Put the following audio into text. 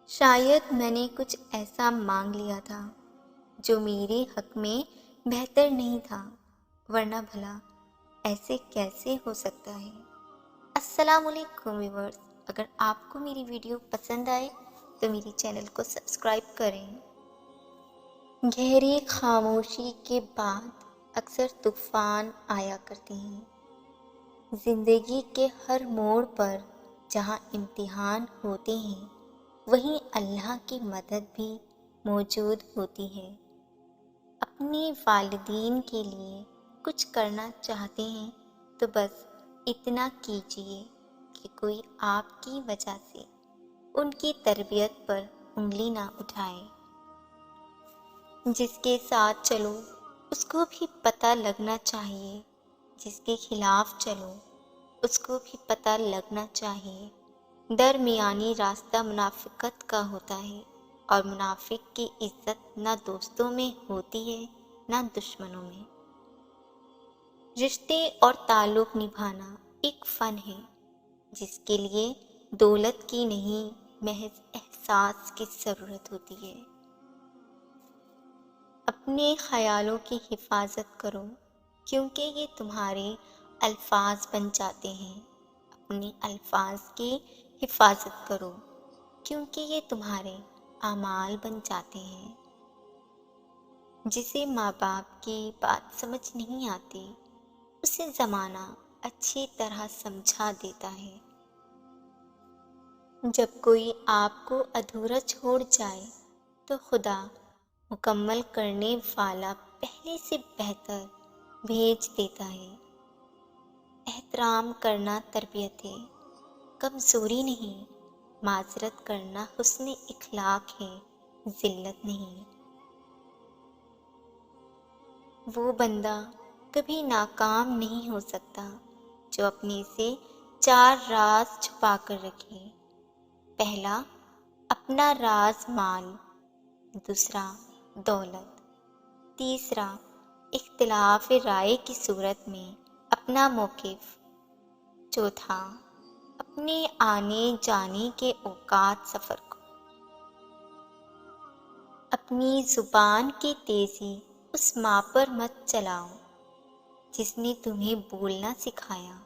شاید میں نے کچھ ایسا مانگ لیا تھا جو میرے حق میں بہتر نہیں تھا، ورنہ بھلا ایسے کیسے ہو سکتا ہے۔ السلام علیکم ویورز، اگر آپ کو میری ویڈیو پسند آئے تو میری چینل کو سبسکرائب کریں۔ گہری خاموشی کے بعد اکثر طوفان آیا کرتے ہیں۔ زندگی کے ہر موڑ پر جہاں امتحان ہوتے ہیں وہیں اللہ کی مدد بھی موجود ہوتی ہے۔ اپنے والدین کے لیے کچھ کرنا چاہتے ہیں تو بس اتنا کیجیے کہ کوئی آپ کی وجہ سے ان کی تربیت پر انگلی نہ اٹھائے۔ جس کے ساتھ چلو اس کو بھی پتہ لگنا چاہیے، جس کے خلاف چلو اس کو بھی پتہ لگنا چاہیے۔ درمیانی راستہ منافقت کا ہوتا ہے، اور منافق کی عزت نہ دوستوں میں ہوتی ہے نہ دشمنوں میں۔ رشتے اور تعلق نبھانا ایک فن ہے جس کے لیے دولت کی نہیں، محض احساس کی ضرورت ہوتی ہے۔ اپنے خیالوں کی حفاظت کرو کیونکہ یہ تمہارے الفاظ بن جاتے ہیں۔ اپنے الفاظ کی حفاظت کرو کیونکہ یہ تمہارے اعمال بن جاتے ہیں۔ جسے ماں باپ کی بات سمجھ نہیں آتی اسے زمانہ اچھی طرح سمجھا دیتا ہے۔ جب کوئی آپ کو ادھورا چھوڑ جائے تو خدا مکمل کرنے والا پہلے سے بہتر بھیج دیتا ہے۔ احترام کرنا تربیت ہے، کمزوری نہیں۔ معذرت کرنا حسن اخلاق ہے، ذلت نہیں۔ وہ بندہ کبھی ناکام نہیں ہو سکتا جو اپنے سے 4 راز چھپا کر رکھے۔ پہلا، اپنا راز مال، دوسرا دولت، تیسرا اختلاف رائے کی صورت میں اپنا موقف، چوتھا اپنے آنے جانے کے اوقات سفر کو۔ اپنی زبان کی تیزی اس ماں پر مت چلاؤ جس نے تمہیں بولنا سکھایا۔